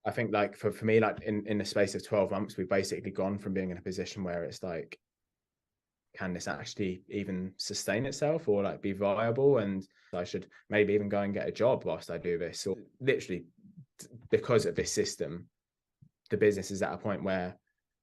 I think like for me, like in the space of 12 months, we've basically gone from being in a position where it's like, can this actually even sustain itself or like be viable? And I should maybe even go and get a job whilst I do this. Or literally, because of this system, the business is at a point where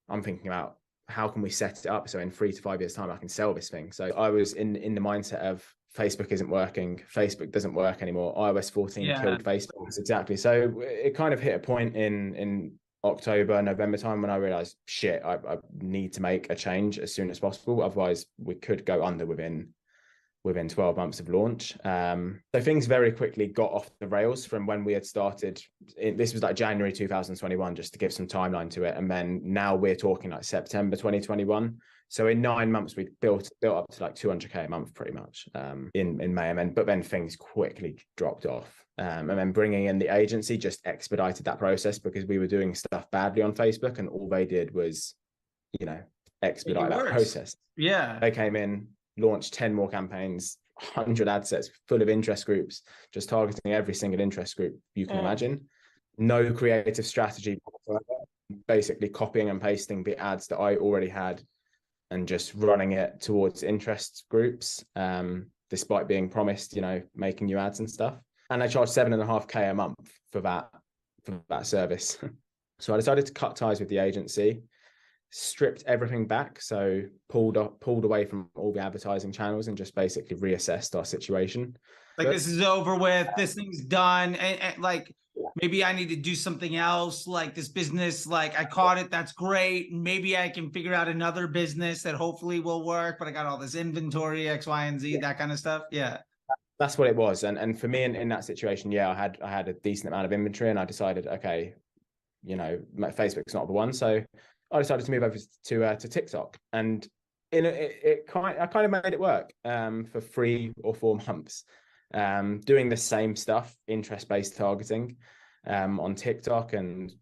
I'm thinking about how can we set it up so in 3 to 5 years time I can sell this thing. So I was in the mindset of Facebook isn't working, Facebook doesn't work anymore, iOS 14 killed Facebook. Exactly. So it kind of hit a point in October, November time when I realized, shit, I need to make a change as soon as possible. Otherwise we could go under within 12 months of launch. So things very quickly got off the rails from when we had started. This was like January 2021, just to give some timeline to it. And then now we're talking like September 2021. So in 9 months, we built up to like 200K a month pretty much in May. And then, but then things quickly dropped off. And then bringing in the agency just expedited that process because we were doing stuff badly on Facebook and all they did was, expedite that process. Yeah. They came in, launched 10 more campaigns, 100 ad sets full of interest groups, just targeting every single interest group you can imagine. No creative strategy whatsoever. Basically copying and pasting the ads that I already had and just running it towards interest groups, despite being promised, making new ads and stuff. And I charged 7.5K a month for that service. So I decided to cut ties with the agency, stripped everything back, so pulled away from all the advertising channels and just basically reassessed our situation. Like, this is over with, this thing's done, and like maybe I need to do something else, like this business, like I caught it, that's great, maybe I can figure out another business that hopefully will work, but I got all this inventory, X, Y, and Z, that kind of stuff. Yeah, that's what it was. And for me in that situation, I had a decent amount of inventory, and I decided, okay, Facebook's not the one, so I decided to move over to TikTok, and I kind of made it work for 3 or 4 months, doing the same stuff, interest-based targeting on TikTok, and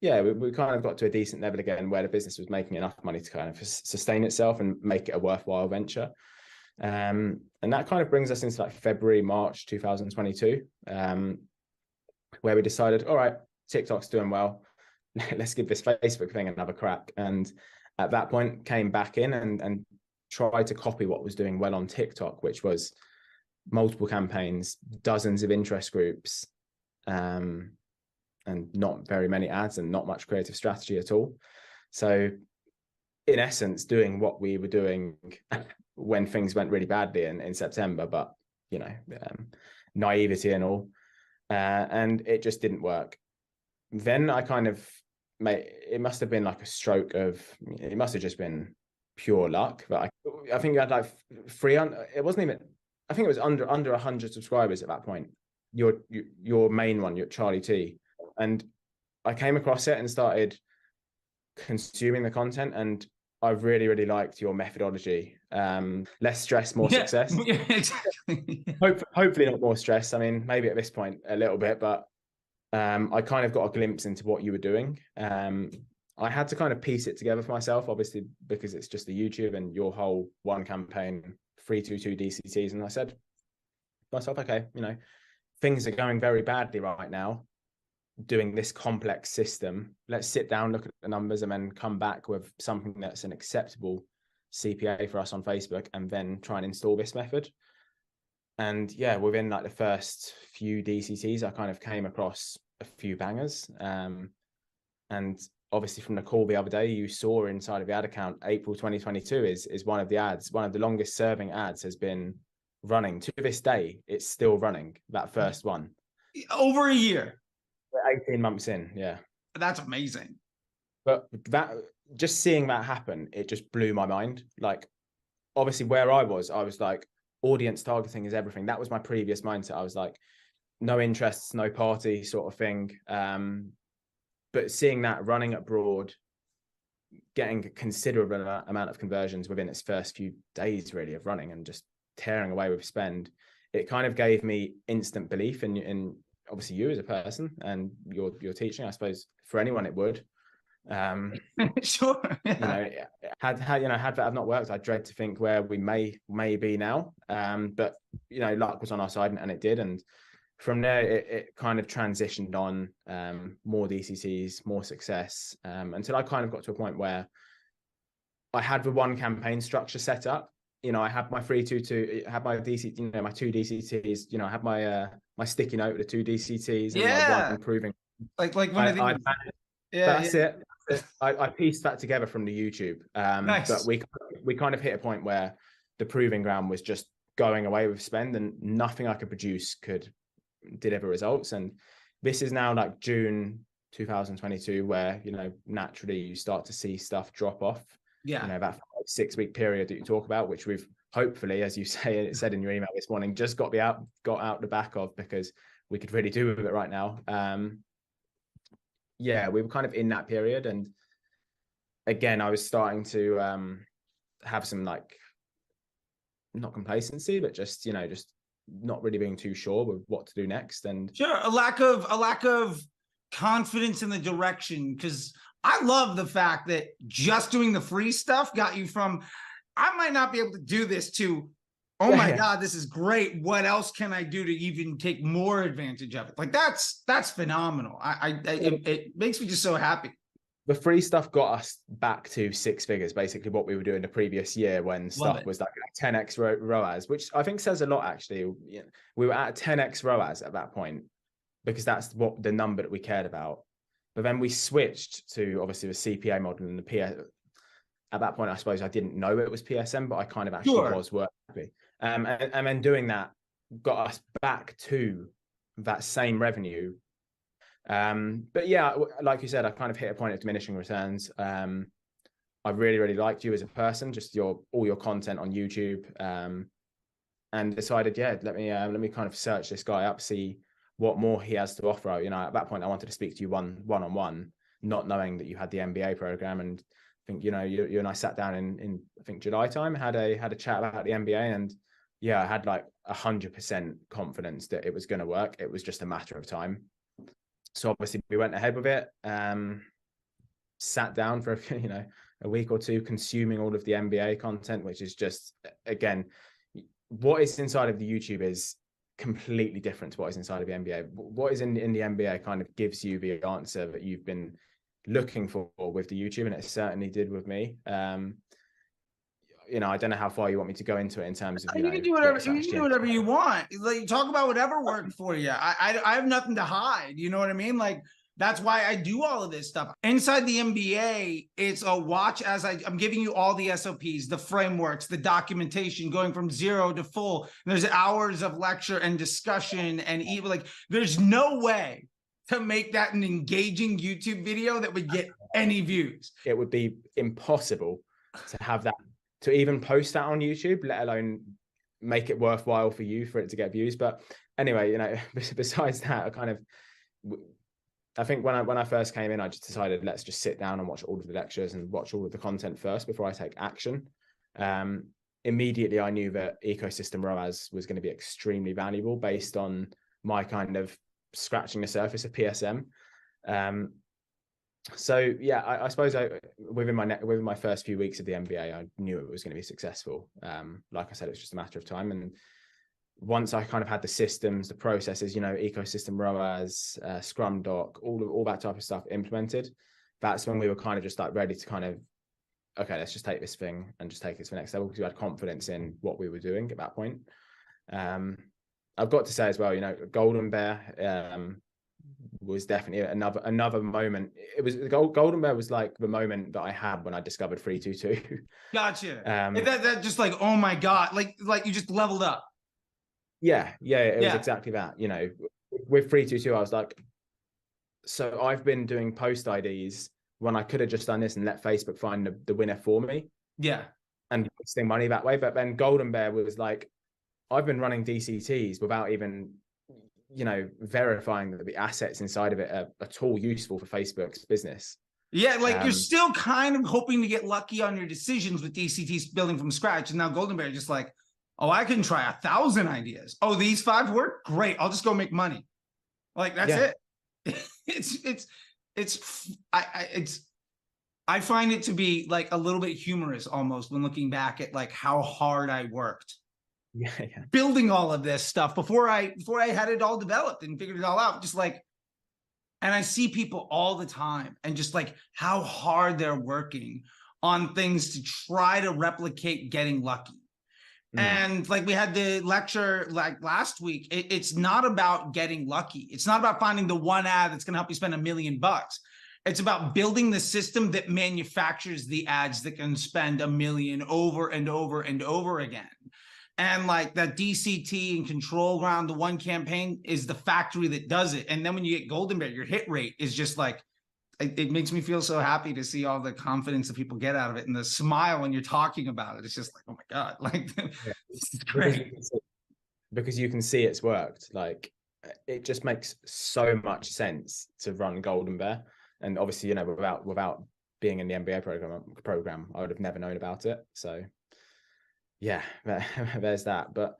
we kind of got to a decent level again where the business was making enough money to kind of sustain itself and make it a worthwhile venture. And that kind of brings us into like February, March 2022, where we decided, all right, TikTok's doing well, let's give this Facebook thing another crack. And at that point came back in and tried to copy what was doing well on TikTok, which was multiple campaigns, dozens of interest groups, and not very many ads and not much creative strategy at all. So in essence, doing what we were doing when things went really badly in September, but naivety and all, and it just didn't work. Then I kind of it must have been like a stroke of, it must have just been pure luck, but I think you had like it wasn't even, I think it was under 100 subscribers at that point, your main one, your Charlie T. And I came across it and started consuming the content, and I really, really liked your methodology. Less stress, more success. Yeah, exactly. Hopefully not more stress. I mean, maybe at this point a little bit, but I kind of got a glimpse into what you were doing. I had to kind of piece it together for myself, obviously, because it's just the YouTube and your whole one campaign, 322 DCTs. And I said to myself, okay, things are going very badly right now, doing this complex system. Let's sit down, look at the numbers, and then come back with something that's an acceptable CPA for us on Facebook, and then try and install this method. And within like the first few DCTs, I kind of came across a few bangers. And obviously from the call the other day, you saw inside of the ad account, April 2022 is one of the ads, one of the longest serving ads has been running to this day. It's still running, that first one. Over a year. 18 months in, yeah. That's amazing. But that, just seeing that happen, it just blew my mind. Like, obviously where I was like, audience targeting is everything. That was my previous mindset. I was like, no interests, no party sort of thing. But seeing that running abroad, getting a considerable amount of conversions within its first few days really of running and just tearing away with spend, it kind of gave me instant belief in obviously you as a person and your teaching. I suppose for anyone it would. Sure. Had that have not worked, I dread to think where we may be now. But luck was on our side, and it did. And from there, it kind of transitioned on, more DCTs, more success, until I kind of got to a point where I had the one campaign structure set up. You know, I had my 322, I had my DC, you know, my 2 DCTs, you know, I had my my sticky note with the 2 DCTs and my one improving. Like one of these. That's it. I pieced that together from the YouTube. Nice. But we kind of hit a point where the proving ground was just going away with spend, and nothing I could produce could deliver results. And this is now like June 2022, where, you know, naturally you start to see stuff drop off. Yeah. You know, that 6 week period that you talk about, which we've hopefully, as you say, it said in your email this morning, just got out the back of, because we could really do with it right now. Yeah, we were kind of in that period, and again, I was starting to have some, like, not complacency, but just, you know, just not really being too sure with what to do next. And sure, a lack of confidence in the direction, because I love the fact that just doing the free stuff got you from, I might not be able to do this, to, oh my God, this is great. What else can I do to even take more advantage of it? Like, that's phenomenal. It makes me just so happy. The free stuff got us back to 6 figures, basically what we were doing the previous year, when stuff was like 10x ROAS, which I think says a lot, actually. We were at 10x ROAS at that point, because that's what the number that we cared about. But then we switched to, obviously, the CPA model and the PS. At that point, I suppose I didn't know it was PSM, but I kind of actually was working. And then doing that got us back to that same revenue. But yeah, like you said, I kind of hit a point of diminishing returns. I really, really liked you as a person, just all your content on YouTube, and decided, yeah, let me kind of search this guy up, see what more he has to offer. You know, at that point, I wanted to speak to you one-on-one, not knowing that you had the MBA program. And I think, you know, you and I sat down in I think July time, had a chat about the MBA, and yeah, I had like 100% confidence that it was going to work. It was just a matter of time. So obviously we went ahead with it, sat down for, you know, a week or two consuming all of the MBA content, which is just, again, what is inside of the YouTube is completely different to what is inside of the MBA. What is in the MBA kind of gives you the answer that you've been looking for with the YouTube, and it certainly did with me. You know, I don't know how far you want me to go into it in terms of, you can do whatever you want. Like, talk about whatever worked for you. I have nothing to hide. You know what I mean? Like, that's why I do all of this stuff. Inside the MBA, it's a watch as I'm giving you all the SOPs, the frameworks, the documentation, going from 0 to full. And there's hours of lecture and discussion, and even, like, there's no way to make that an engaging YouTube video that would get any views. It would be impossible to have that, to even post that on YouTube, let alone make it worthwhile for you for it to get views. But anyway, you know, besides that, I think when I first came in, I just decided, let's just sit down and watch all of the lectures and watch all of the content first before I take action. Immediately, I knew that ecosystem ROAS was going to be extremely valuable based on my kind of scratching the surface of PSM. So yeah, I suppose within my first few weeks of the MBA, I knew it was going to be successful. Like I said, it's just a matter of time. And once I kind of had the systems, the processes, you know, ecosystem ROAS, Scrum Doc, all that type of stuff implemented, that's when we were kind of just like ready to kind of, okay, let's just take this thing and just take it to the next level, because we had confidence in what we were doing at that point. I've got to say as well, you know, Golden Bear was definitely another moment. It was Golden Bear was like the moment that I had when I discovered 322. Gotcha. That just like, oh my God, like you just leveled up. Yeah, it was exactly that. You know, with 322, I was like, so I've been doing post IDs when I could have just done this and let Facebook find the winner for me. Yeah. And wasting money that way. But then Golden Bear was like, I've been running DCTs without even, you know, verifying that the assets inside of it are at all useful for Facebook's business. Yeah, like you're still kind of hoping to get lucky on your decisions with DCTs building from scratch. And now Golden Bear just like, oh, I can try 1,000 ideas. Oh, these 5 work? Great. I'll just go make money. Like, that's it. I find it to be like a little bit humorous almost when looking back at like how hard I worked Yeah, yeah. building all of this stuff before I had it all developed and figured it all out. Just like, and I see people all the time and just like how hard they're working on things to try to replicate getting lucky. And like we had the lecture like last week, it's not about getting lucky. It's not about finding the one ad that's going to help you spend $1 million. It's about building the system that manufactures the ads that can spend $1 million over and over and over again. And like that DCT and Control Ground, the one campaign is the factory that does it. And then when you get Golden Bear, your hit rate is just like, it makes me feel so happy to see all the confidence that people get out of it and the smile when you're talking about it. It's just like, oh my God, like Yeah. this is great. Because you can see it's worked. Like it just makes so much sense to run Golden Bear. And obviously, you know, without being in the MBA program, I would have never known about it. So yeah, there's that. But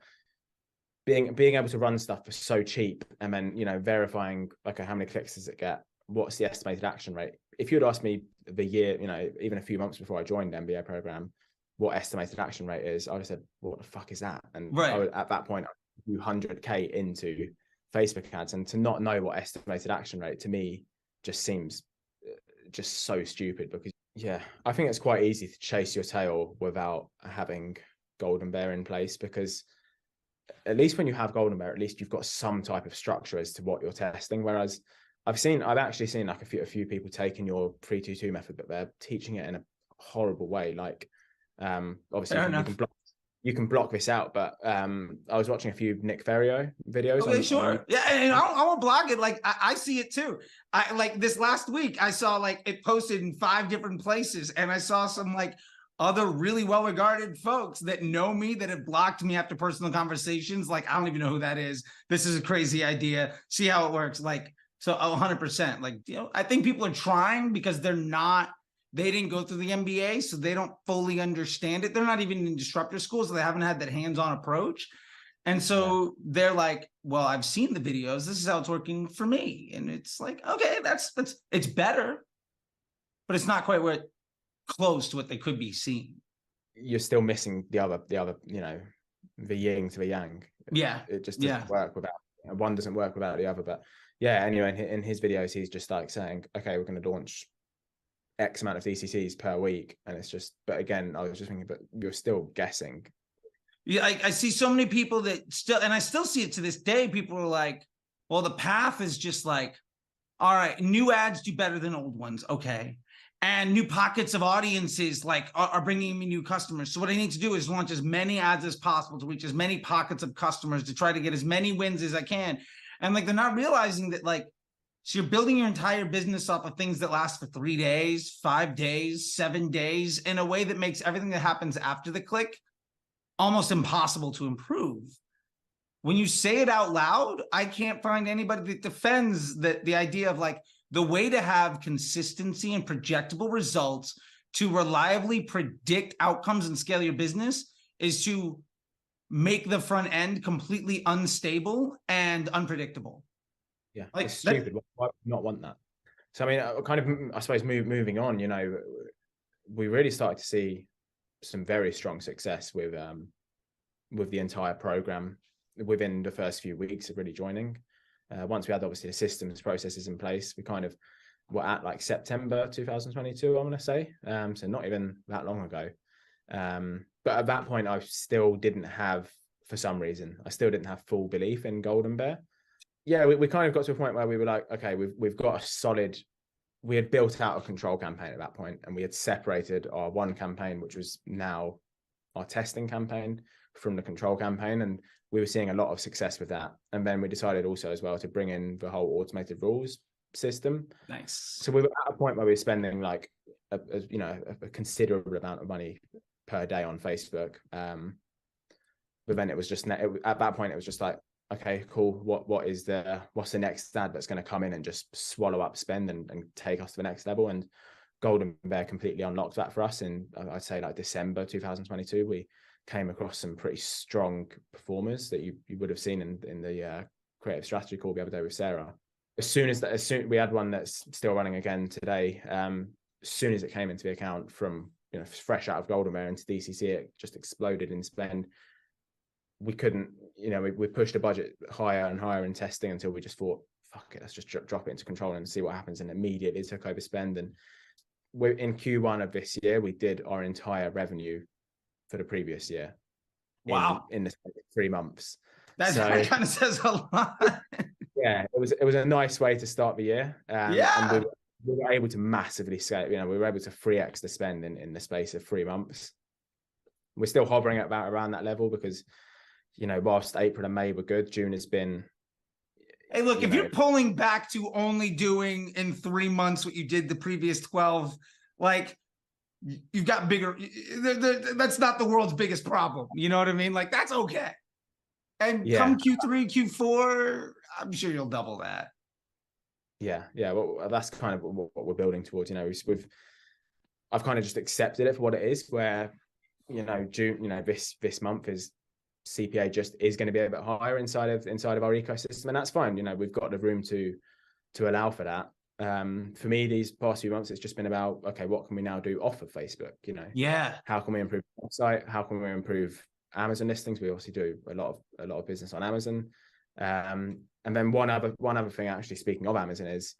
being able to run stuff for so cheap, and then, you know, verifying, okay, how many clicks does it get? What's the estimated action rate? If you'd asked me the year, you know, even a few months before I joined the MBA program, what estimated action rate is, I would have said, what the fuck is that? And Right. I would, at that point, 200K into Facebook ads, and to not know what estimated action rate, to me just seems just so stupid. Because yeah, I think it's quite easy to chase your tail without having Golden Bear in place, because at least when you have Golden Bear, at least you've got some type of structure as to what you're testing. Whereas I've actually seen like a few people taking your 3-2-2 method, but they're teaching it in a horrible way. Like obviously you can block this out, but I was watching a few Nick Ferrio videos. Okay, sure. Yeah, and I won't block it. Like I see it too. I like this last week, I saw like it posted in 5 different places, and I saw some like other really well-regarded folks that know me that have blocked me after personal conversations. Like, I don't even know who that is. This is a crazy idea. See how it works. Like, so 100%. Like, you know, I think people are trying because they didn't go through the MBA, so they don't fully understand it. They're not even in disruptor schools, so they haven't had that hands-on approach. And so they're like, well, I've seen the videos. This is how it's working for me. And it's like, okay, that's it's better, but it's not quite what close to what they could be seeing. You're still missing the other, you know, the yin to the yang. Yeah. It just doesn't work without, one doesn't work without the other. But yeah, anyway, in his videos, he's just like saying, okay, we're going to launch X amount of DCCs per week. And it's just, but again, I was just thinking, but you're still guessing. Yeah, I see so many people that still, and I still see it to this day, people are like, well, the path is just like, all right, new ads do better than old ones. Okay. And new pockets of audiences like are bringing me new customers. So what I need to do is launch as many ads as possible to reach as many pockets of customers to try to get as many wins as I can. And like, they're not realizing that, like, so you're building your entire business off of things that last for 3 days, 5 days, 7 days in a way that makes everything that happens after the click almost impossible to improve. When you say it out loud, I can't find anybody that defends the idea of like, the way to have consistency and projectable results to reliably predict outcomes and scale your business is to make the front end completely unstable and unpredictable. Yeah, like, it's stupid. Why not want that? So, I mean, kind of, I suppose, moving on, you know, we really started to see some very strong success with the entire program within the first few weeks of really joining. Once we had obviously the systems processes in place, we kind of were at like September 2022, I want to say. So not even that long ago. But at that point, I still didn't have, for some reason, I still didn't have full belief in Golden Bear. Yeah, we kind of got to a point where we were like, okay, we've got a solid, we had built out a control campaign at that point, and we had separated our one campaign, which was now our testing campaign, from the control campaign. And we were seeing a lot of success with that. And then we decided also as well to bring in the whole automated rules system. Nice. So we were at a point where we were spending like a considerable amount of money per day on Facebook. But then it was just, at that point, it was just like, okay, cool. What's the next ad that's going to come in and just swallow up spend and take us to the next level? And Golden Bear completely unlocked that for us. And I'd say like December 2022, we came across some pretty strong performers that you would have seen in the creative strategy call the other day with Sarah. As soon we had one that's still running again today. As soon as it came into the account from, you know, fresh out of Golden Bear into DCC, it just exploded in spend. we couldn't, we pushed the budget higher and higher in testing until we just thought, fuck it, let's just drop it into control and see what happens. And immediately took over spend. And we're in Q1 of this year, we did our entire revenue for the previous year. Wow. In the 3 months. That kind of says a lot. Yeah, it was a nice way to start the year. And we were able to massively scale. We were able to 3x the spend in the space of 3 months. We're still hovering at about around that level because, whilst April and May were good, June has been. Hey, look, if you're pulling back to only doing in 3 months what you did the previous 12, like, you've got bigger. That's not the world's biggest problem. You know what I mean? Like, that's okay. And come Q3, Q4, I'm sure you'll double that. Yeah. Well, that's kind of what we're building towards. I've kind of just accepted it for what it is. Where, June, this month is CPA just is going to be a bit higher inside of our ecosystem, and that's fine. We've got the room to allow for that. For me, these past few months, it's just been about, okay, what can we now do off of Facebook? How can we improve the website? How can we improve Amazon listings? We obviously do a lot of business on Amazon. And then one other thing, actually, speaking of Amazon, is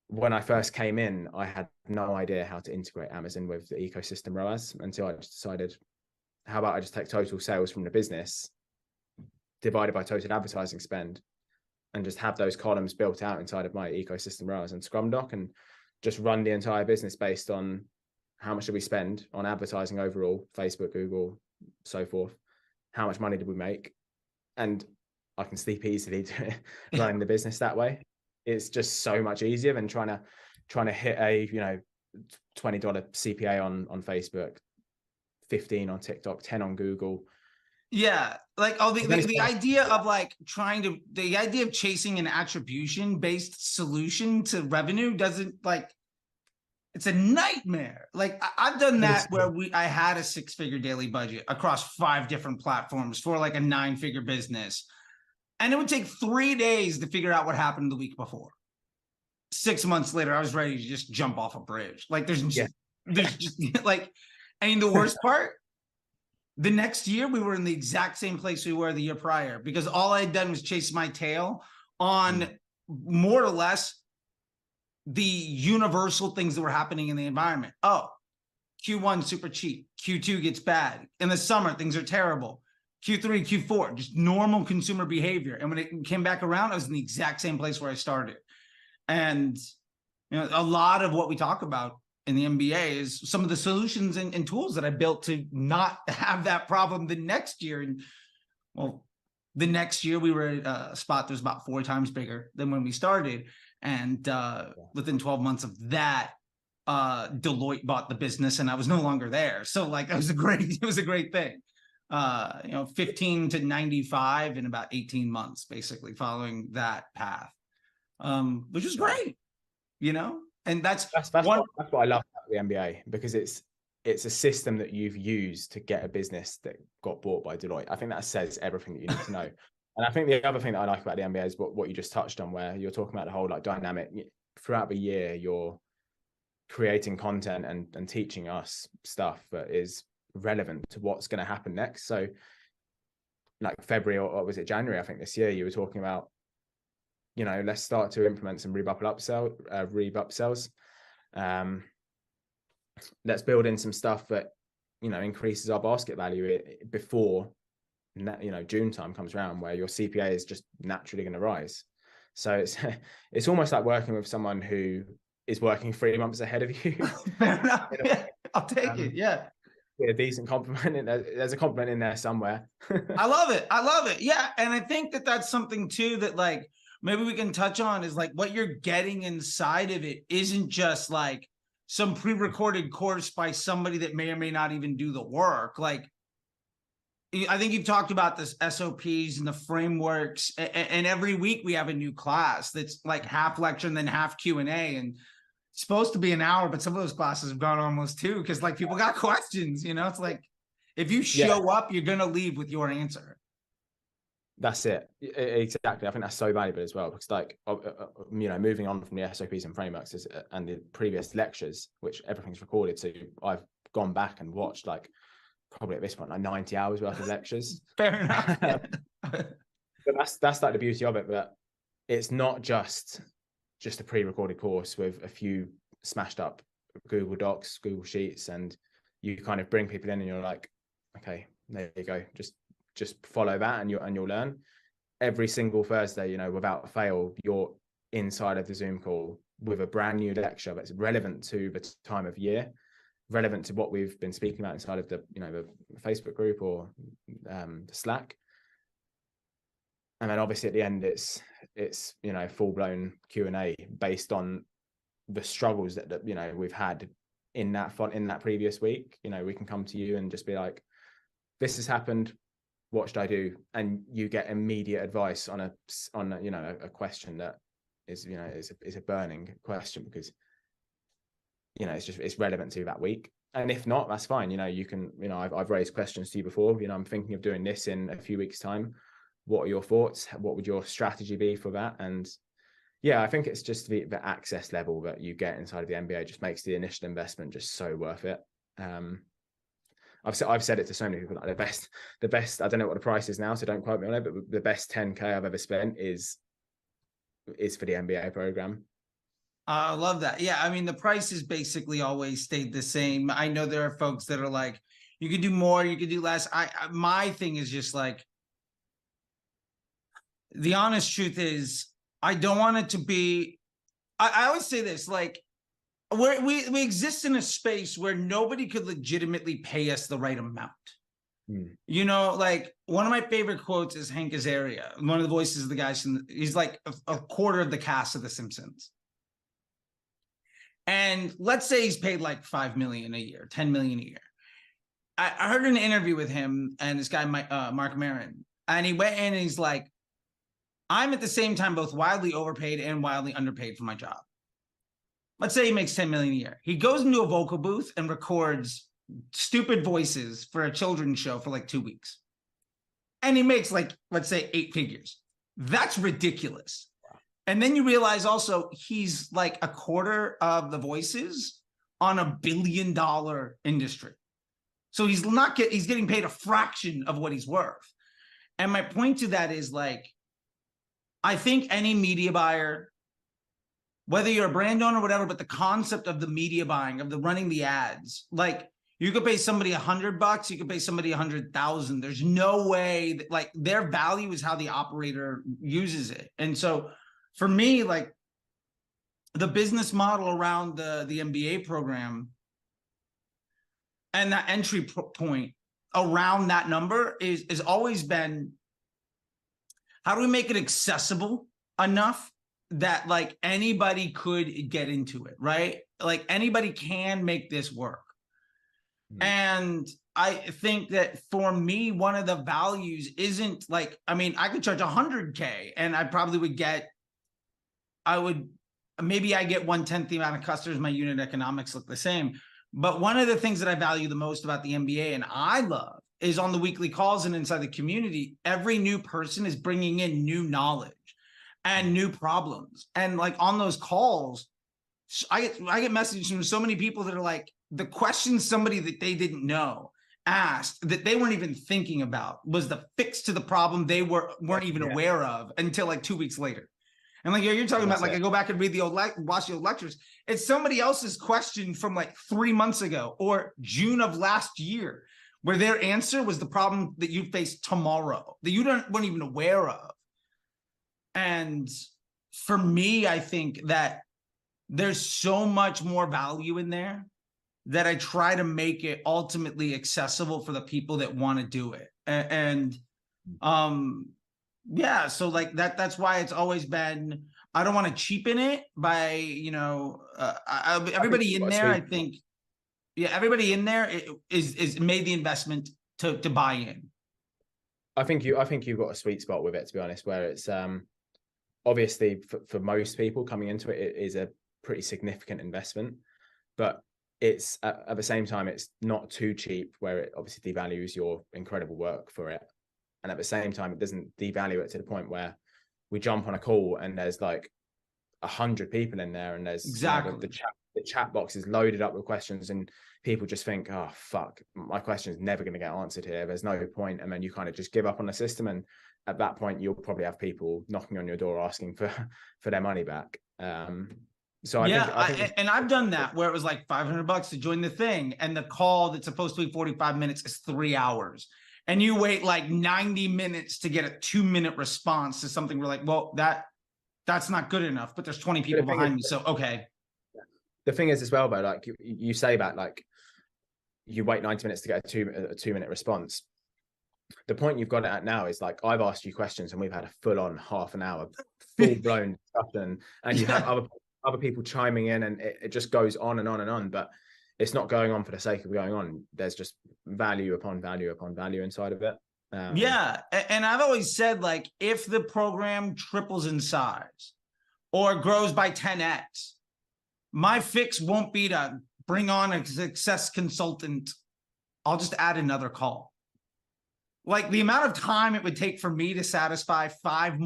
when I first came in, I had no idea how to integrate Amazon with the ecosystem ROAS until I just decided, how about I just take total sales from the business divided by total advertising spend, and just have those columns built out inside of my ecosystem ROAS and Scrum Doc, and just run the entire business based on how much did we spend on advertising overall, Facebook, Google, so forth. How much money did we make? And I can sleep easily running the business that way. It's just so much easier than trying to hit a $20 CPA on Facebook, 15 on TikTok, 10 on Google. Yeah, like the idea of the idea of chasing an attribution based solution to revenue doesn't, it's a nightmare. Like, I've done that where I had a 6-figure daily budget across 5 different platforms for like a 9-figure business. And it would take 3 days to figure out what happened the week before. 6 months later, I was ready to just jump off a bridge. Like, there's just like, the worst part, the next year we were in the exact same place we were the year prior, because all I had done was chase my tail on more or less the universal things that were happening in the environment. Oh, Q1 super cheap, Q2 gets bad, in the summer things are terrible, Q3, Q4 just normal consumer behavior. And when it came back around, I was in the exact same place where I started. And a lot of what we talk about in the MBA is some of the solutions and tools that I built to not have that problem the next year. And the next year we were at a spot that was about 4 times bigger than when we started. And within 12 months of that, Deloitte bought the business and I was no longer there. So it was a great thing. 15 to 95 in about 18 months, basically following that path, which is great, and that's what I love about the MBA, because it's a system that you've used to get a business that got bought by Deloitte. I think that says everything that you need to know. And I think the other thing that I like about the MBA is what you just touched on, where you're talking about the whole dynamic. Throughout the year, you're creating content and teaching us stuff that is relevant to what's going to happen next. So like February or was it January, I think this year, you were talking about, let's start to implement some Reeb upsells. Let's build in some stuff that, increases our basket value before, June time comes around, where your CPA is just naturally going to rise. So it's almost like working with someone who is working 3 months ahead of you. Fair enough. Yeah, I'll take it. Yeah. A decent compliment. There's a compliment in there somewhere. I love it. Yeah. And I think that that's something too that maybe we can touch on, is what you're getting inside of it isn't just some pre-recorded course by somebody that may or may not even do the work. I think you've talked about this SOPs and the frameworks, and every week we have a new class that's half lecture and then half Q&A, and it's supposed to be an hour, but some of those classes have gone almost 2, because people got questions. It's if you show up, you're gonna leave with your answer. That's it. Exactly. I think that's so valuable as well, because moving on from the SOPs and frameworks and the previous lectures, which everything's recorded, so I've gone back and watched probably at this point like 90 hours worth of lectures. Fair enough. Yeah. But that's like the beauty of it. But it's not just a pre-recorded course with a few smashed up Google Docs, Google Sheets, and you kind of bring people in and you're like, okay, there you go, just follow that and you'll learn. Every single Thursday, you know, without fail, you're inside of the Zoom call with a brand new lecture that's relevant to the time of year, relevant to what we've been speaking about inside of the, you know, the Facebook group or the Slack. And then obviously at the end, it's you know, full-blown Q&A based on the struggles that you know we've had in that previous week. You know, we can come to you and just be like, this has happened, what should I do? And you get immediate advice on a you know, a question that is, you know, is a burning question, because you know it's relevant to that week. And if not, that's fine. You know, you can, you know, I've raised questions to you before. You know, I'm thinking of doing this in a few weeks' time. What are your thoughts? What would your strategy be for that? And yeah, I think it's just the access level that you get inside of the MBA just makes the initial investment just so worth it. I've said it to so many people, like the best, I don't know what the price is now, so don't quote me on it, but the best 10K I've ever spent is for the MBA program. I love that. Yeah, I mean, the price has basically always stayed the same. I know there are folks that are like, you could do more, you could do less. My thing is just like, the honest truth is, I don't want it to be, I always say this, like, we exist in a space where nobody could legitimately pay us the right amount. You know, like one of my favorite quotes is Hank Azaria, one of the voices of the guys he's like a quarter of the cast of The Simpsons. And let's say he's paid like 5 million a year, 10 million a year. I heard an interview with him and this guy, Mark Maron, and he went in and he's like, I'm at the same time both wildly overpaid and wildly underpaid for my job. Let's say he makes 10 million a year. He goes into a vocal booth and records stupid voices for a children's show for like 2 weeks. And he makes like, let's say 8 figures. That's ridiculous. And then you realize also he's like a quarter of the voices on $1 billion industry. So he's getting paid a fraction of what he's worth. And my point to that is like, I think any media buyer, whether you're a brand owner or whatever, but the concept of the media buying, of the running the ads, like you could pay somebody $100, you could pay somebody 100,000. There's no way that, like, their value is how the operator uses it. And so for me, like the business model around the MBA program and that entry point around that number is always been, how do we make it accessible enough that like anybody could get into it, right? Like anybody can make this work. And I think that for me, one of the values isn't like, I mean, I could charge 100K and I probably would get, maybe I get 1/10 the amount of customers, my unit economics look the same. But one of the things that I value the most about the MBA and I love is on the weekly calls and inside the community, every new person is bringing in new knowledge and new problems. And like on those calls, I get messages from so many people that are like, the question somebody that they didn't know asked that they weren't even thinking about was the fix to the problem they weren't even aware of until like 2 weeks later. And like you're talking about, like I go back and read watch the old lectures. It's somebody else's question from like 3 months ago or June of last year, where their answer was the problem that you face tomorrow that you weren't even aware of. And for me, I think that there's so much more value in there that I try to make it ultimately accessible for the people that want to do it. And yeah, so like that's why it's always been, I don't want to cheapen it by, you know, everybody in there, I think, yeah, everybody in there is made the investment to buy in. I think you've got a sweet spot with it, to be honest, where it's obviously for most people coming into it, it is a pretty significant investment, but it's at the same time, it's not too cheap where it obviously devalues your incredible work for it. And at the same time, it doesn't devalue it to the point where we jump on a call and there's like 100 people in there and there's exactly the the chat box is loaded up with questions, and people just think, oh fuck, my question is never going to get answered here, there's no point, and then you kind of just give up on the system, and at that point you'll probably have people knocking on your door asking for their money back. So I think and I've done that where it was like $500 to join the thing, and the call that's supposed to be 45 minutes is 3 hours, and you wait like 90 minutes to get a 2-minute response to something. We're like, well, that's not good enough, but there's 20 people behind me, so okay. The thing is as well, though, like you say that, like you wait 90 minutes to get a 2-minute response. The point you've got it at now is like, I've asked you questions and we've had a full-on half an hour, full-blown discussion, and you have other people chiming in, and it just goes on and on and on, but it's not going on for the sake of going on. There's just value upon value upon value inside of it. Yeah, and I've always said, like, if the program triples in size or grows by 10x, my fix won't be to bring on a success consultant. I'll just add another call. Like, the amount of time it would take for me to satisfy 5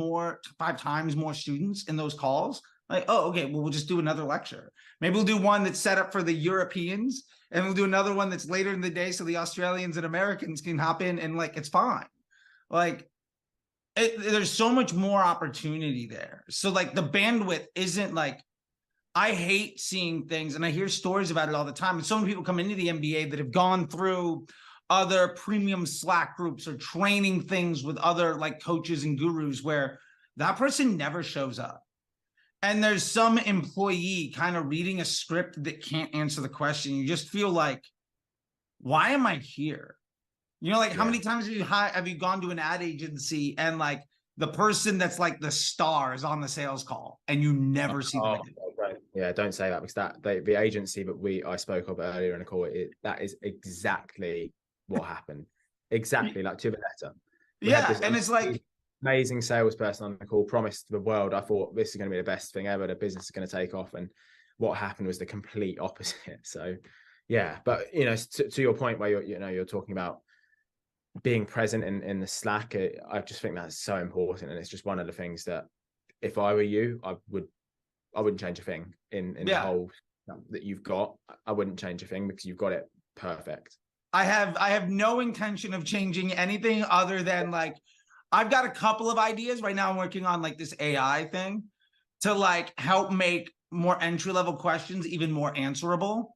times more students in those calls. Like, oh, okay, well, we'll just do another lecture. Maybe we'll do one that's set up for the Europeans, and we'll do another one that's later in the day so the Australians and Americans can hop in, and like, it's fine. Like, there's so much more opportunity there. So like, the bandwidth isn't like, I hate seeing things, and I hear stories about it all the time. And so many people come into the MBA that have gone through other premium Slack groups or training things with other like coaches and gurus where that person never shows up. And there's some employee kind of reading a script that can't answer the question. You just feel like, why am I here? You know, like, how many times have you gone to an ad agency and like the person that's like the star is on the sales call and you never see them again? Right. Yeah, don't say that, because the agency that I spoke of earlier in the call, that is exactly what happened. Exactly, like to the letter. And it's like, amazing salesperson on the call promised the world, I thought this is going to be the best thing ever, the business is going to take off, and what happened was the complete opposite. So yeah, but you know, to your point where you're talking about being present in the Slack, I just think that's so important, and it's just one of the things that if I were you, I wouldn't change a thing in the whole that you've got. I wouldn't change a thing because you've got it perfect. I have no intention of changing anything other than like, I've got a couple of ideas right now. I'm working on like this AI thing to like help make more entry-level questions even more answerable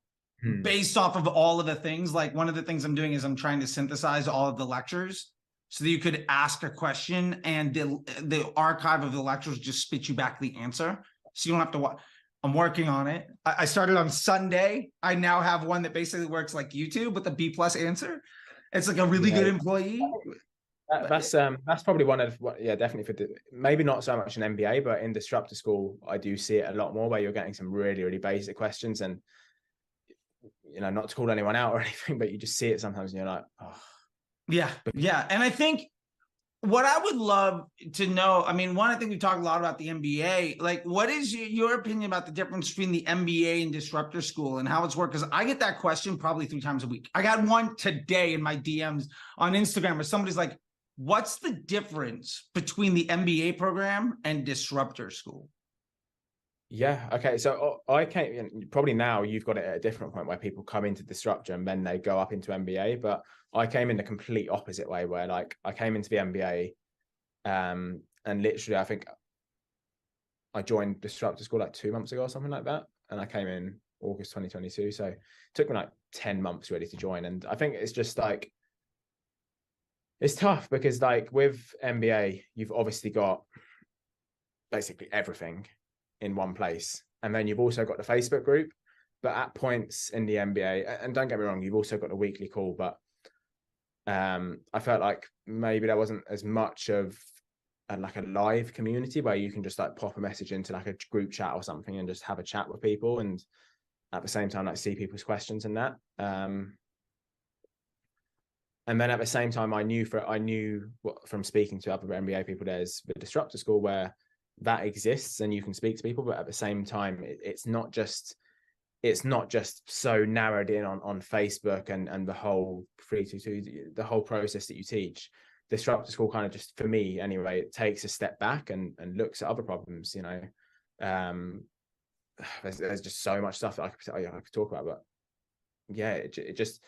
based off of all of the things. Like, one of the things I'm doing is I'm trying to synthesize all of the lectures so that you could ask a question and the archive of the lectures just spit you back the answer. So you don't have to watch. I'm working on it. I started on Sunday. I now have one that basically works like YouTube with a B+ answer. It's like a really good employee. That's probably one of definitely for maybe not so much an MBA, but in Disruptor School I do see it a lot more, where you're getting some really, really basic questions, and you know, not to call anyone out or anything, but you just see it sometimes and you're like, oh. Yeah. And I think what I would love to know, I mean, one, I think we talked a lot about the MBA. Like, what is your opinion about the difference between the MBA and Disruptor School and how it's worked? Because I get that question probably 3 times a week. I got one today in my DMs on Instagram where somebody's like, what's the difference between the MBA program and Disruptor School? Yeah. Okay. So I came, probably now you've got it at a different point where people come into Disruptor and then they go up into MBA, but I came in the complete opposite way, where like I came into the MBA and literally I think I joined Disruptor School like 2 months ago or something like that. And I came in August 2022. So it took me like 10 months really to join. And I think it's just like, it's tough because like with MBA, you've obviously got basically everything in one place. And then you've also got the Facebook group, but at points in the MBA, and don't get me wrong, you've also got a weekly call, but I felt like maybe there wasn't as much of like a live community where you can just like pop a message into like a group chat or something and just have a chat with people, and at the same time like see people's questions and that. And then at the same time, I knew from speaking to other MBA people, there's the Disruptor School where that exists and you can speak to people, but at the same time, it's not just so narrowed in on Facebook and the whole 322, the whole process that you teach. Disruptor School kind of just, for me anyway, it takes a step back and looks at other problems, you know. there's just so much stuff that I could talk about, but yeah, it just,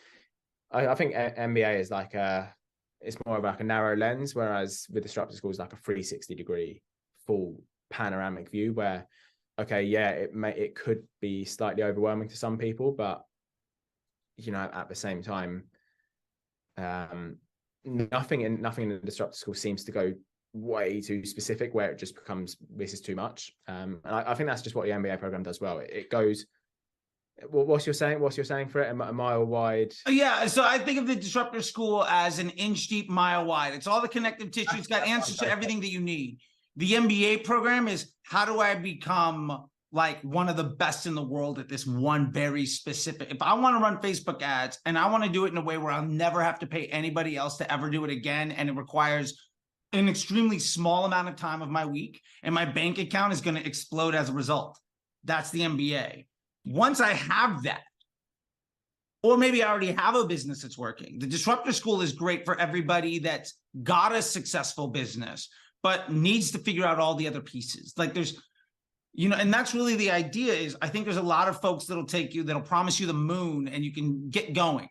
I think MBA is like it's more of like a narrow lens, whereas with disruptor school is like a 360-degree full panoramic view where, okay, yeah, it could be slightly overwhelming to some people, but you know, at the same time, nothing in the disruptor school seems to go way too specific where it just becomes, this is too much. And I think that's just what the MBA program does well. It goes, what's your saying for it? A mile wide. Yeah, so I think of the disruptor school as an inch deep, mile wide. It's all the connective tissue. It's got answers to everything that you need. The MBA program is, how do I become like one of the best in the world at this one very specific? If I want to run Facebook ads and I want to do it in a way where I'll never have to pay anybody else to ever do it again, and it requires an extremely small amount of time of my week, and my bank account is going to explode as a result. That's the MBA. Once I have that, or maybe I already have a business that's working, the disruptor school is great for everybody that's got a successful business, but needs to figure out all the other pieces. Like there's, you know, and that's really the idea is, I think there's a lot of folks that'll promise you the moon and you can get going.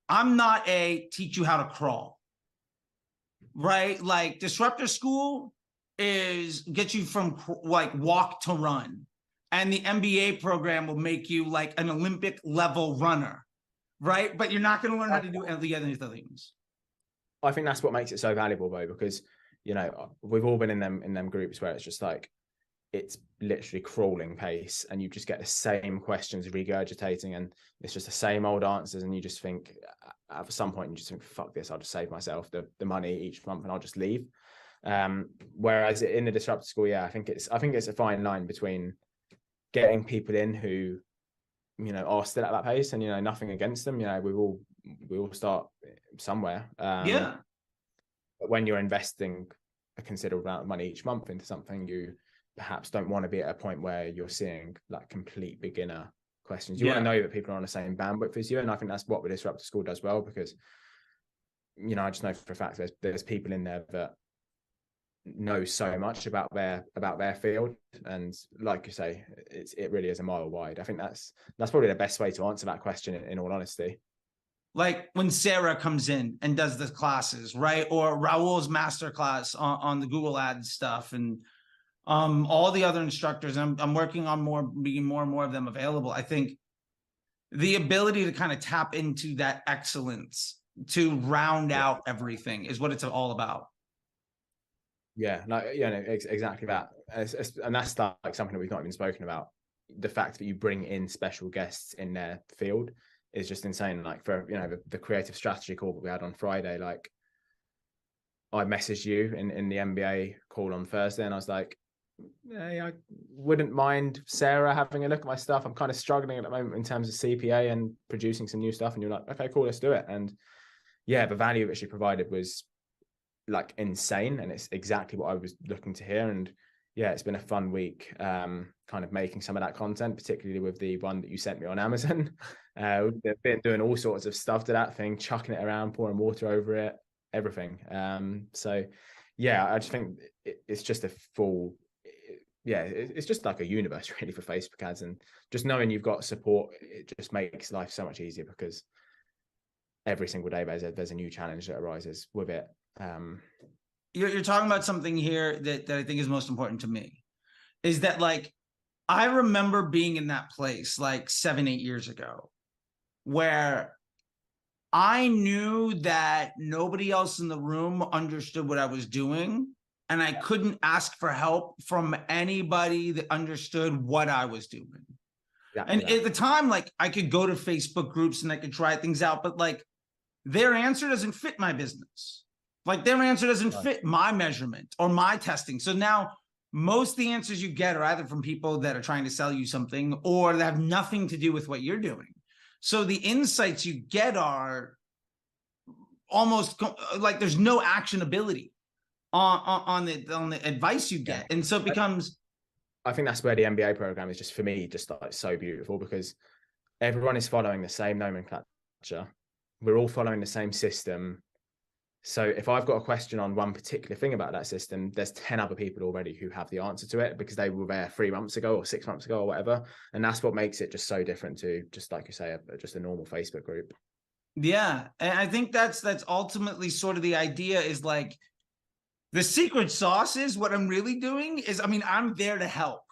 I'm not a teach you how to crawl, right? Like disruptor school is get you from like walk to run. And the MBA program will make you like an Olympic level runner, right? But you're not going to learn how to do the other things. I think that's what makes it so valuable, though, because, you know, we've all been in them groups where it's just like, it's literally crawling pace and you just get the same questions regurgitating and it's just the same old answers. And you just think, at some point, you just think, fuck this, I'll just save myself the money each month and I'll just leave. Whereas in the disruptor school, yeah, I think it's a fine line between getting people in who, you know, are still at that pace, and, you know, nothing against them, you know, we all start somewhere. Yeah. But when you're investing a considerable amount of money each month into something, you perhaps don't want to be at a point where you're seeing like complete beginner questions. You want to know that people are on the same bandwidth as you, and I think that's what the disruptor school does well, because, you know, I just know for a fact there's people in there that know so much about their field, and like you say, it really is a mile wide. I think that's probably the best way to answer that question, in all honesty. Like when Sarah comes in and does the classes, right? Or Raul's masterclass on the Google Ads stuff, and all the other instructors. I'm working on being more and more of them available. I think the ability to kind of tap into that excellence to round out everything is what it's all about. Yeah, no, yeah, no, exactly that. And that's like something that we've not even spoken about. The fact that you bring in special guests in their field is just insane. Like, for, you know, the creative strategy call that we had on Friday, like I messaged you in the MBA call on Thursday, and I was like, hey, I wouldn't mind Sarah having a look at my stuff. I'm kind of struggling at the moment in terms of CPA and producing some new stuff. And you're like, okay, cool, let's do it. And yeah, the value that she provided was like insane, and it's exactly what I was looking to hear. And yeah, it's been a fun week, kind of making some of that content, particularly with the one that you sent me on Amazon. We've been doing all sorts of stuff to that thing, chucking it around, pouring water over it, everything. So yeah, I just think it's just a full, yeah, it's just like a universe really for Facebook ads, and just knowing you've got support, it just makes life so much easier, because every single day there's a new challenge that arises with it. You're talking about something here that I think is most important to me, is that, like, I remember being in that place like 7-8 years ago where I knew that nobody else in the room understood what I was doing, and I couldn't ask for help from anybody that understood what I was doing. And at the time, like, I could go to Facebook groups and I could try things out, but like their answer doesn't fit my business. Like their answer doesn't fit my measurement or my testing. So now most of the answers you get are either from people that are trying to sell you something or that have nothing to do with what you're doing. So the insights you get are almost like there's no actionability on the advice you get. And so it becomes, I think that's where the MBA program is just, for me, just like so beautiful, because everyone is following the same nomenclature. We're all following the same system. So if I've got a question on one particular thing about that system, there's 10 other people already who have the answer to it because they were there 3 months ago or 6 months ago or whatever. And that's what makes it just so different to, just like you say, just a normal Facebook group. Yeah. And I think that's ultimately sort of the idea, is like, the secret sauce is what I'm really doing is, I mean, I'm there to help.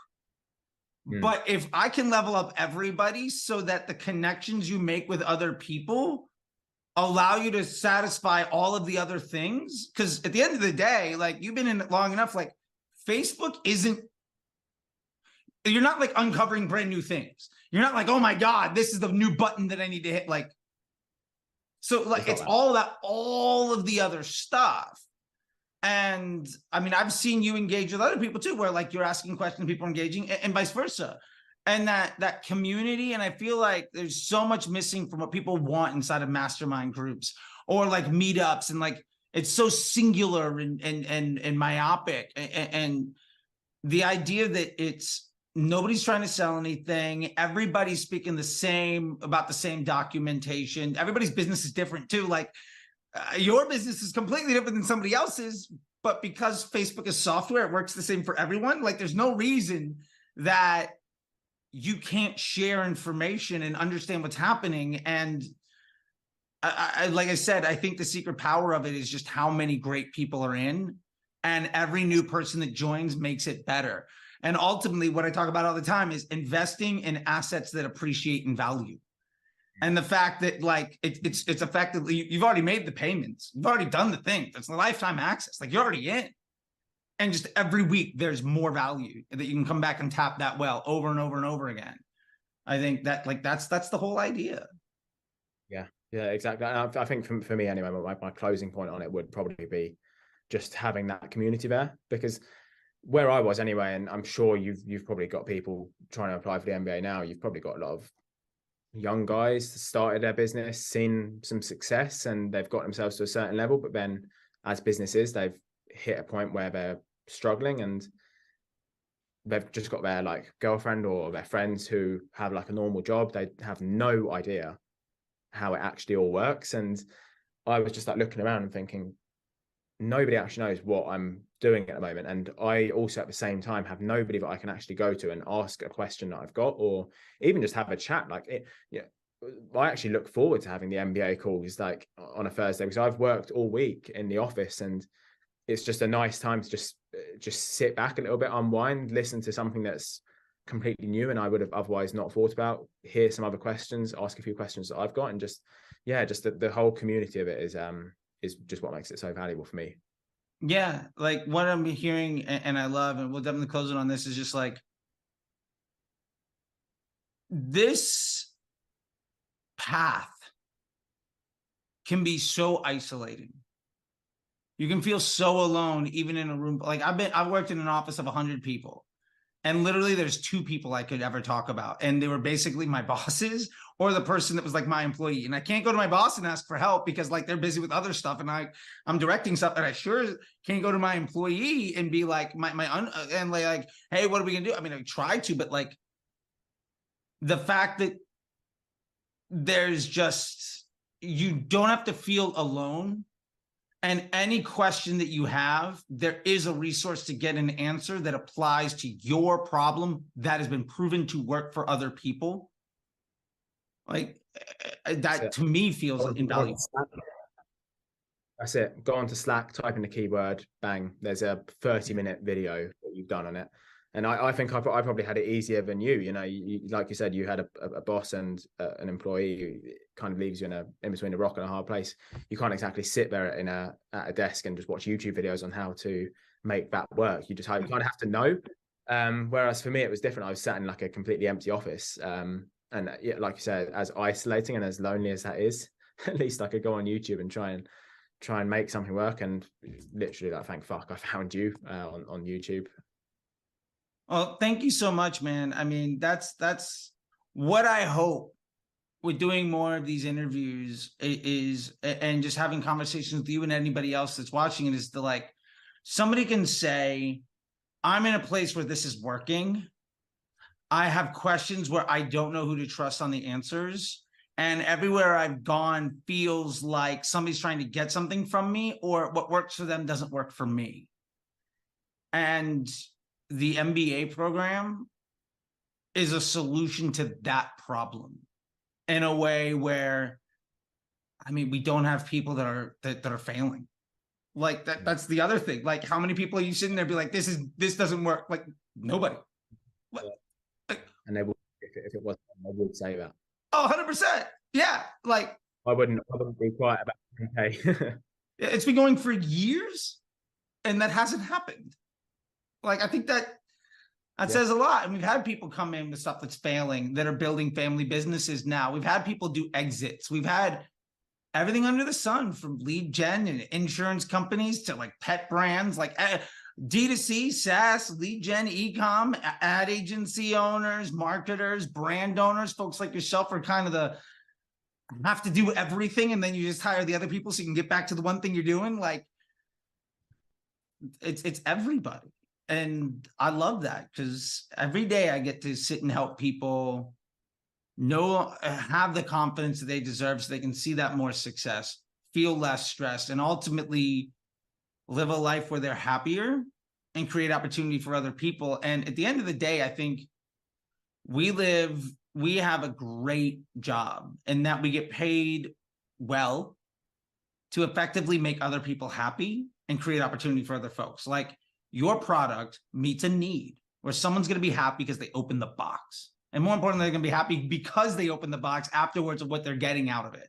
But if I can level up everybody so that the connections you make with other people allow you to satisfy all of the other things, because at the end of the day, like, you've been in it long enough, like, Facebook isn't, you're not like uncovering brand new things. You're not like, oh my God, this is the new button that I need to hit. Like, so like, it's all about all of the other stuff. And I mean, I've seen you engage with other people too, where like you're asking questions, people are engaging, and vice versa. And that community, and I feel like there's so much missing from what people want inside of mastermind groups or like meetups, and like it's so singular and myopic. And the idea that it's nobody's trying to sell anything, everybody's speaking about the same documentation. Everybody's business is different too. Like, your business is completely different than somebody else's, but because Facebook is software, it works the same for everyone. Like, there's no reason that you can't share information and understand what's happening. And I like I said, I think the secret power of it is just how many great people are in, and every new person that joins makes it better. And ultimately, what I talk about all the time is investing in assets that appreciate in value. And the fact that like it's effectively, you've already made the payments, you've already done the thing. It's lifetime access. Like, you're already in, and just every week there's more value that you can come back and tap that well over and over and over again. I think that like that's the whole idea. Yeah, exactly. I think for me anyway, my closing point on it would probably be just having that community there, because where I was anyway, and I'm sure you've probably got people trying to apply for the MBA now. You've probably got a lot of young guys that started their business, seen some success, and they've got themselves to a certain level, but then as businesses, they've hit a point where they're struggling, and they've just got their like girlfriend or their friends who have like a normal job. They have no idea how it actually all works. And I was just like looking around and thinking, nobody actually knows what I'm doing at the moment. And I also at the same time have nobody that I can actually go to and ask a question that I've got, or even just have a chat. Like it, yeah, I actually look forward to having the MBA calls like on a Thursday, because I've worked all week in the office, and it's just a nice time to just sit back a little bit, unwind, listen to something that's completely new and I would have otherwise not thought about, hear some other questions, ask a few questions that I've got, and just the whole community of it is just what makes it so valuable for me. Yeah, like what I'm hearing, and I love, and we'll definitely close it on this, is just like, this path can be so isolating. You can feel so alone, even in a room. Like I've worked in an office of 100 people, and literally there's 2 people I could ever talk about. And they were basically my bosses or the person that was like my employee. And I can't go to my boss and ask for help because like they're busy with other stuff. And I'm directing stuff, and I sure can't go to my employee and be like and like, hey, what are we gonna do? I mean, I try to, but like the fact that there's just, you don't have to feel alone. And any question that you have, there is a resource to get an answer that applies to your problem that has been proven to work for other people. Like that to me feels invaluable. That's it. Go on to Slack, type in the keyword, bang. There's a 30-minute video that you've done on it. And I think I probably had it easier than you. You know, like you said, you had a boss and an employee who kind of leaves you in between a rock and a hard place. You can't exactly sit there at a desk and just watch YouTube videos on how to make that work. You kind of have to know. Whereas for me, it was different. I was sat in like a completely empty office. And yeah, like you said, as isolating and as lonely as that is, at least I could go on YouTube and try and make something work. And literally, like, thank fuck I found you on YouTube. Well, thank you so much, man. I mean, that's what I hope with doing more of these interviews is, and just having conversations with you and anybody else that's watching it, is to like, somebody can say, I'm in a place where this is working. I have questions where I don't know who to trust on the answers. And everywhere I've gone feels like somebody's trying to get something from me, or what works for them doesn't work for me. And the MBA program is a solution to that problem in a way where, I mean, we don't have people that are failing. Like that's the other thing. Like, how many people are you sitting there be like, this doesn't work? Like, nobody. What? And they would, if it wasn't, they would say that. Oh, 100%. Yeah. Like, I wouldn't be quiet about it. it's been going for years and that hasn't happened. Like, I think that says a lot. And we've had people come in with stuff that's failing that are building family businesses now. We've had people do exits. We've had everything under the sun, from lead gen and insurance companies to like pet brands, like D2C, SaaS, lead gen, e-com, ad agency owners, marketers, brand owners. Folks like yourself are kind of the have to do everything, and then you just hire the other people so you can get back to the one thing you're doing. Like, it's everybody. And I love that, because every day I get to sit and help people have the confidence that they deserve so they can see that more success, feel less stressed, and ultimately live a life where they're happier and create opportunity for other people. And at the end of the day, I think we have a great job in that we get paid well to effectively make other people happy and create opportunity for other folks. Like, your product meets a need where someone's going to be happy because they open the box. And more importantly, they're going to be happy because they open the box afterwards of what they're getting out of it.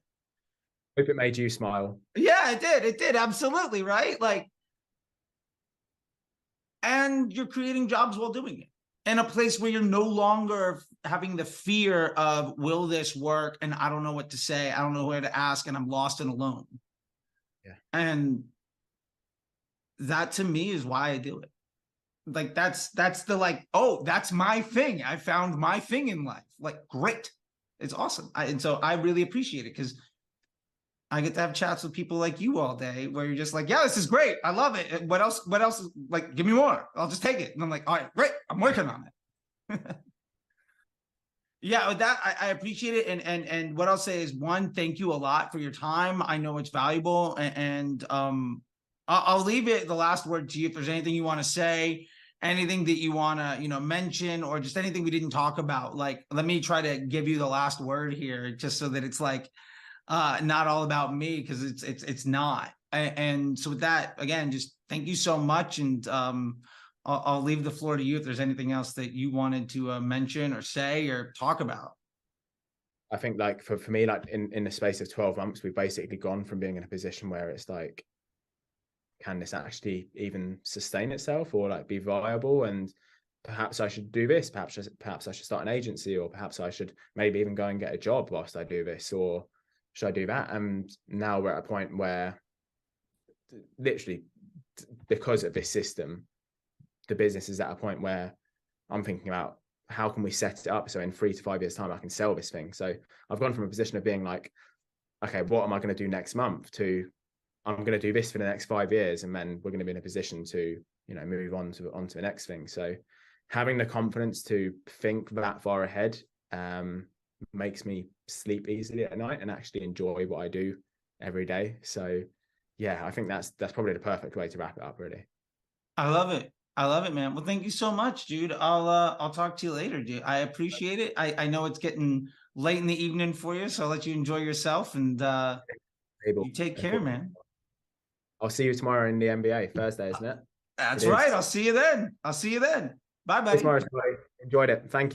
Hope it made you smile. Yeah, it did. It did. Absolutely. Right. Like, and you're creating jobs while doing it in a place where you're no longer having the fear of, will this work? And I don't know what to say. I don't know where to ask, and I'm lost and alone. Yeah. And that to me is why I do it. Like, that's the, like, oh, that's my thing. I found my thing in life. Like, great. It's awesome. And so I really appreciate it, because I get to have chats with people like you all day where you're just like, yeah, this is great. I love it. What else? Like, give me more. I'll just take it. And I'm like, all right, great. I'm working on it. Yeah, with that, I appreciate it. And what I'll say is, one, thank you a lot for your time. I know it's valuable. And I'll leave it, the last word, to you. If there's anything you want to say, anything that you want to, mention, or just anything we didn't talk about, like, let me try to give you the last word here, just so that it's like, not all about me, because it's not. And so with that, again, just thank you so much. And I'll leave the floor to you if there's anything else that you wanted to mention or say or talk about. I think, like, for me, like, in the space of 12 months, we've basically gone from being in a position where it's like, can this actually even sustain itself or like be viable? And perhaps I should do this, perhaps I should start an agency, or perhaps I should maybe even go and get a job whilst I do this, or should I do that? And now we're at a point where, literally, because of this system, the business is at a point where I'm thinking about, how can we set it up so in 3 to 5 years time I can sell this thing? So I've gone from a position of being like, okay, what am I going to do next month, to I'm going to do this for the next 5 years, and then we're going to be in a position to, move on to the next thing. So having the confidence to think that far ahead makes me sleep easily at night and actually enjoy what I do every day. So yeah, I think that's probably the perfect way to wrap it up, really. I love it, man. Well, thank you so much, dude. I'll talk to you later, dude. I appreciate it. I know it's getting late in the evening for you, so I'll let you enjoy yourself, and you take care, man. I'll see you tomorrow in the NBA, Thursday, isn't it? That's right. I'll see you then. Bye, buddy. Tomorrow, enjoyed it. Thank you.